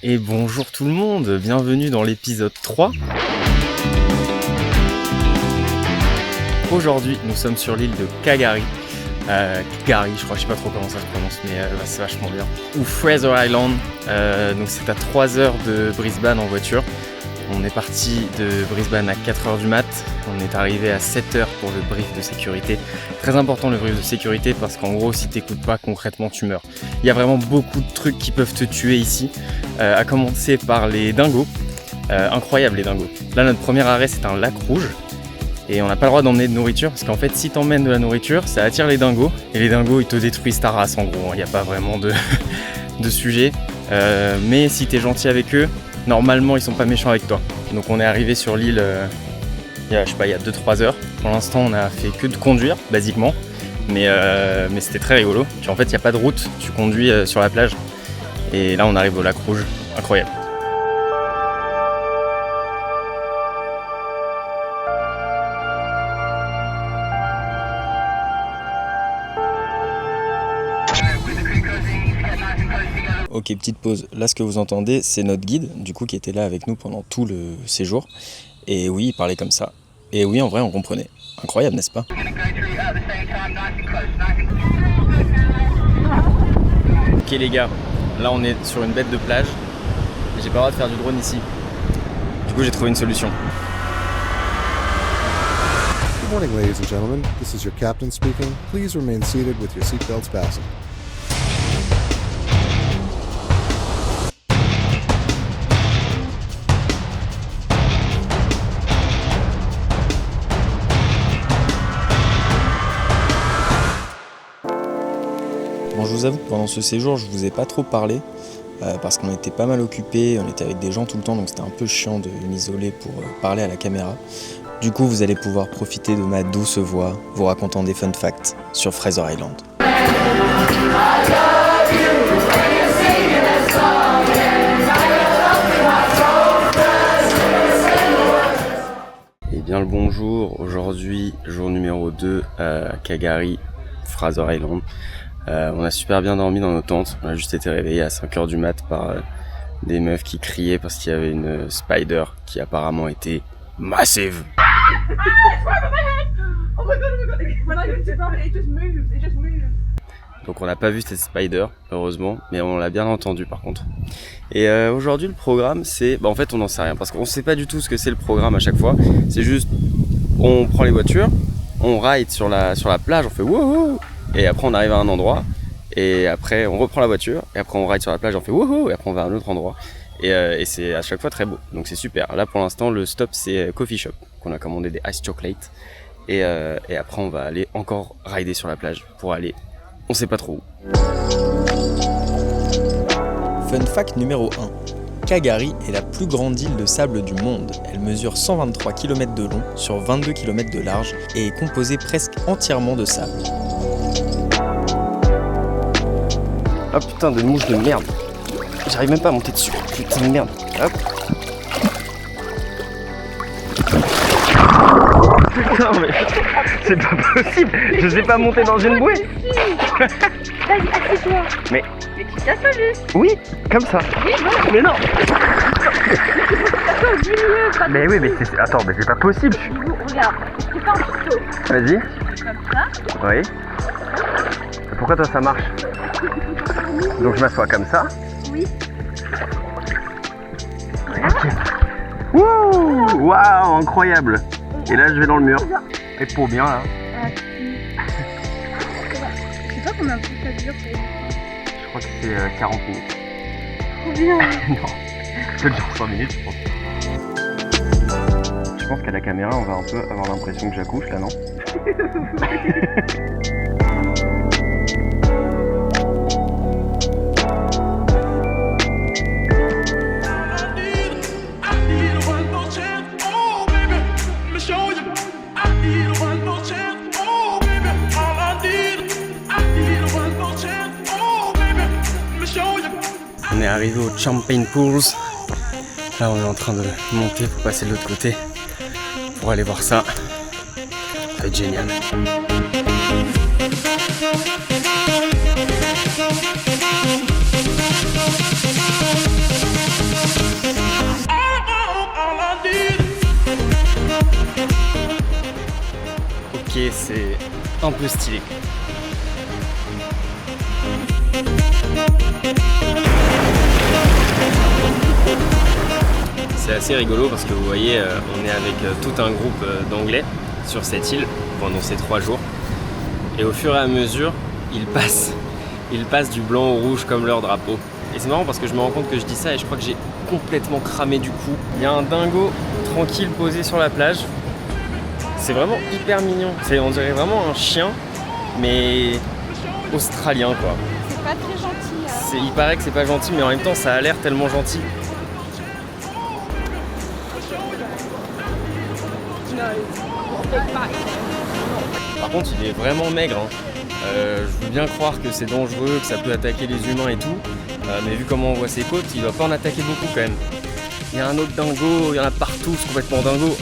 Et bonjour tout le monde, bienvenue dans l'épisode 3. Aujourd'hui, nous sommes sur l'île de Kagari. Kagari, je sais pas trop comment ça se prononce, mais c'est vachement bien. Ou Fraser Island, donc c'est à 3 heures de Brisbane en voiture. On est parti de Brisbane à 4h du mat, on est arrivé à 7h pour le brief de sécurité. Très important le brief de sécurité parce qu'en gros si t'écoutes pas concrètement tu meurs. Il y a vraiment beaucoup de trucs qui peuvent te tuer ici, à commencer par les dingos, incroyable les dingos. Là notre premier arrêt c'est un lac rouge et on n'a pas le droit d'emmener de nourriture parce qu'en fait si t'emmènes de la nourriture ça attire les dingos et les dingos ils te détruisent ta race en gros, il n'y a pas vraiment de sujet. Mais si t'es gentil avec eux, normalement ils sont pas méchants avec toi. Donc on est arrivé sur l'île il y a 2-3 heures. Pour l'instant on a fait que de conduire basiquement, mais c'était très rigolo. Puis en fait il n'y a pas de route, tu conduis sur la plage et là on arrive au lac rouge, incroyable. Ok, petite pause. Là, ce que vous entendez, c'est notre guide, du coup, qui était là avec nous pendant tout le séjour. Et oui, il parlait comme ça. Et oui, en vrai, on comprenait. Incroyable, n'est-ce pas? Ok, les gars, là, on est sur une bête de plage. J'ai pas le droit de faire du drone ici. Du coup, j'ai trouvé une solution. Good morning, ladies and gentlemen. This is your captain speaking. Please remain seated with your seatbelts fastened. Bon, je vous avoue que pendant ce séjour, je vous ai pas trop parlé parce qu'on était pas mal occupés, on était avec des gens tout le temps, donc c'était un peu chiant de m'isoler pour parler à la caméra. Du coup, vous allez pouvoir profiter de ma douce voix, vous racontant des fun facts sur Fraser Island. Et bien le bonjour, aujourd'hui, jour numéro 2 à Kagari, Fraser Island. On a super bien dormi dans nos tentes, on a juste été réveillés à 5h du mat par des meufs qui criaient parce qu'il y avait une spider qui apparemment était massive. Donc on n'a pas vu cette spider, heureusement, mais on l'a bien entendu par contre. Et aujourd'hui le programme c'est... en fait on n'en sait rien, parce qu'on sait pas du tout ce que c'est le programme à chaque fois. C'est juste, on prend les voitures, on ride sur la plage, on fait wouhou, et après on arrive à un endroit, et après on reprend la voiture, et après on ride sur la plage, on fait wouhou, et après on va à un autre endroit. Et c'est à chaque fois très beau, donc c'est super. Là pour l'instant le stop c'est Coffee Shop, qu'on a commandé des ice chocolate, et après on va aller encore rider sur la plage pour aller, on sait pas trop où. Fun fact numéro 1. Kagari est la plus grande île de sable du monde. Elle mesure 123 km de long sur 22 km de large et est composée presque entièrement de sable. Oh putain de mouche de merde. J'arrive même pas à monter dessus. Putain de merde. Hop. Putain mais c'est pas possible. Je sais pas monter dans une bouée. Vas-y, assieds-toi. Mais tu t'assois juste. oui, comme ça. Oui, non. Mais non. T'assois au milieu, pas Mais oui, mais c'est... Attends, mais c'est pas possible. Regarde, c'est pas un morceau. Vas-y. Comme ça. Oui. Pourquoi toi ça marche? Donc je m'assois comme ça. Oui. Ok. Wouh! Waouh, incroyable. Et là je vais dans le mur. Et pour bien là. Je sais pas combien de temps ça dure. Je crois que c'est 40 minutes. Trop bien. Non, ça dure 5 minutes je pense. Je pense qu'à la caméra on va un peu avoir l'impression que j'accouche là, non? On est arrivé au Champagne Pools. Là on est en train de monter pour passer de l'autre côté pour aller voir ça. Ça va être génial. et c'est un peu stylé. C'est assez rigolo parce que vous voyez, on est avec tout un groupe d'anglais sur cette île pendant ces 3 jours. Et au fur et à mesure, ils passent du blanc au rouge comme leur drapeau. Et c'est marrant parce que je me rends compte que je dis ça et je crois que j'ai complètement cramé du coup. Il y a un dingo tranquille posé sur la plage. C'est vraiment hyper mignon. On dirait vraiment un chien, mais australien quoi. C'est pas très gentil. Hein. Il paraît que c'est pas gentil, mais en même temps ça a l'air tellement gentil. Par contre, il est vraiment maigre. Hein. Je veux bien croire que c'est dangereux, que ça peut attaquer les humains et tout. Mais vu comment on voit ses côtes, il va pas en attaquer beaucoup quand même. Il y a un autre dingo, il y en a partout, c'est complètement dingo.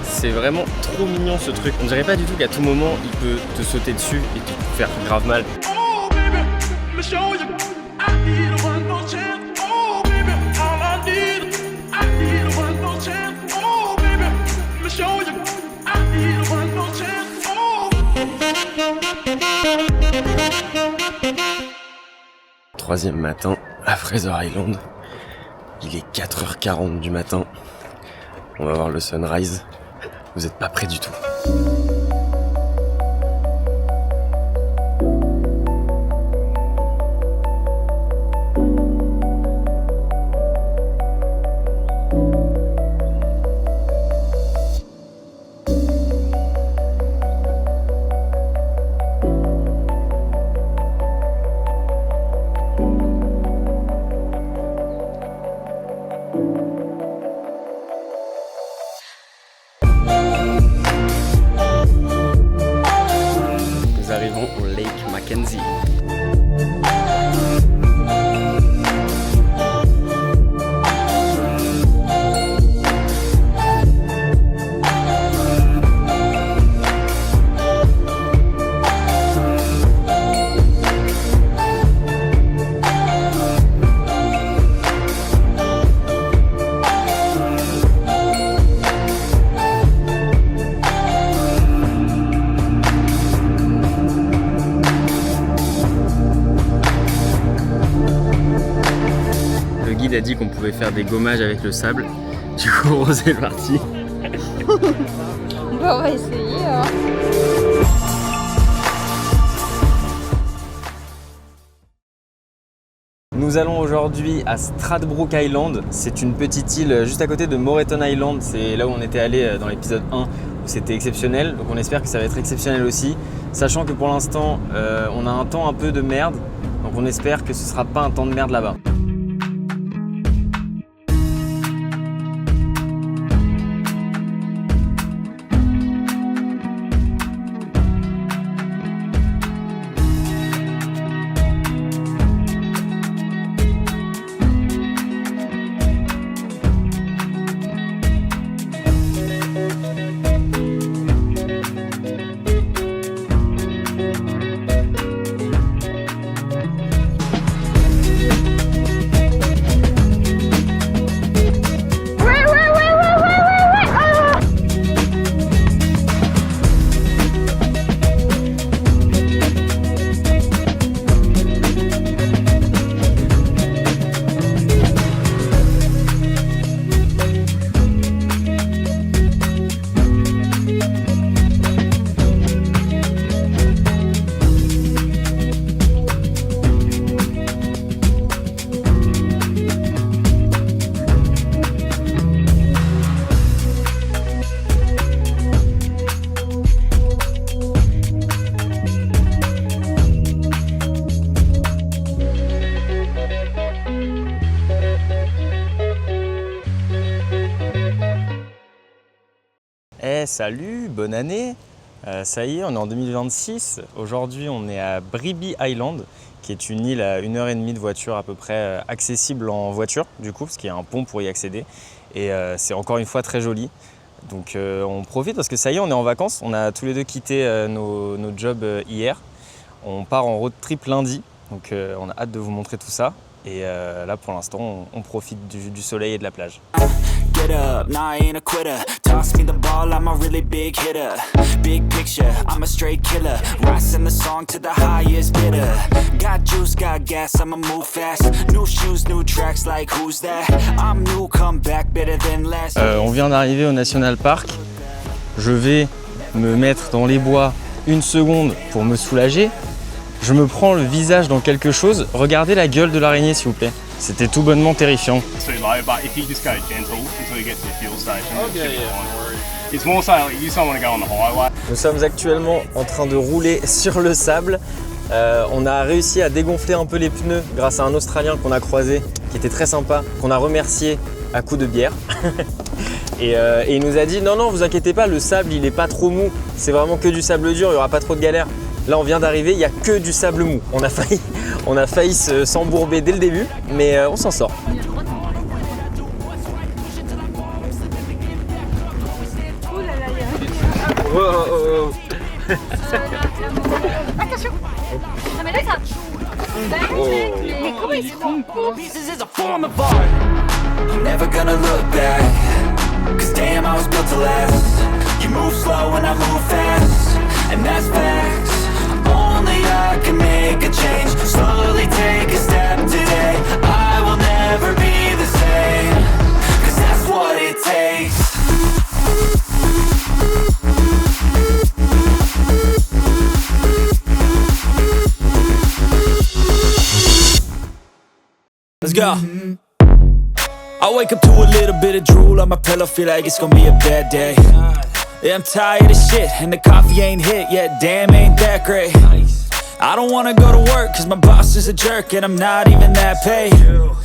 C'est vraiment trop mignon ce truc. On dirait pas du tout qu'à tout moment il peut te sauter dessus et te faire grave mal. Troisième matin à Fraser Island. Il est 4h40 du matin. On va voir le sunrise. Vous n'êtes pas prêts du tout. Nous arrivons au Lake Mackenzie. Le guide a dit qu'on pouvait faire des gommages avec le sable. Du coup, Rose est partie. Bon, on va essayer. Hein. Nous allons aujourd'hui à Stradbroke Island. C'est une petite île juste à côté de Moreton Island. C'est là où on était allé dans l'épisode 1 où c'était exceptionnel. Donc on espère que ça va être exceptionnel aussi. Sachant que pour l'instant, on a un temps un peu de merde. Donc on espère que ce sera pas un temps de merde là-bas. Salut, bonne année. Ça y est, on est en 2026. Aujourd'hui, on est à Bribie Island, qui est une île à 1h30 de voiture à peu près, accessible en voiture du coup, parce qu'il y a un pont pour y accéder. Et c'est encore une fois très joli. Donc on profite parce que ça y est, on est en vacances. On a tous les deux quitté nos jobs hier. On part en road trip lundi, donc on a hâte de vous montrer tout ça. Et là, pour l'instant, on profite du soleil et de la plage. Get up, nah, I ain't a quitter. Toss me the ball, I'm a really big hitter. Big picture, I'm a straight killer. Rising the song to the highest bidder. Got juice, got gas, I'ma move fast. New shoes, new tracks, like who's that? I'm new, come back, better than last. On vient d'arriver au National Park. Je vais me mettre dans les bois une seconde pour me soulager. Je me prends le visage dans quelque chose. Regardez la gueule de l'araignée, s'il vous plaît. C'était tout bonnement terrifiant. Nous sommes actuellement en train de rouler sur le sable. On a réussi à dégonfler un peu les pneus grâce à un Australien qu'on a croisé, qui était très sympa, qu'on a remercié à coups de bière. Et il nous a dit non, vous inquiétez pas, le sable il est pas trop mou, c'est vraiment que du sable dur, il n'y aura pas trop de galère. Là on vient d'arriver, il n'y a que du sable mou. On a failli s'embourber dès le début, mais on s'en sort. Oh. Attention. Non mais là ça. Mais comment ils se font? I'm never gonna look back, cause damn I was built to last. You move slow and I move fast, and that's facts. Only I can make a change, slowly take a step today. I will never be the same, cause that's what it takes. Let's go. I wake up to a little bit of drool on my pillow, feel like it's gonna be a bad day. Yeah, I'm tired of shit, and the coffee ain't hit yet, damn ain't that great. I don't wanna go to work, cause my boss is a jerk, and I'm not even that paid.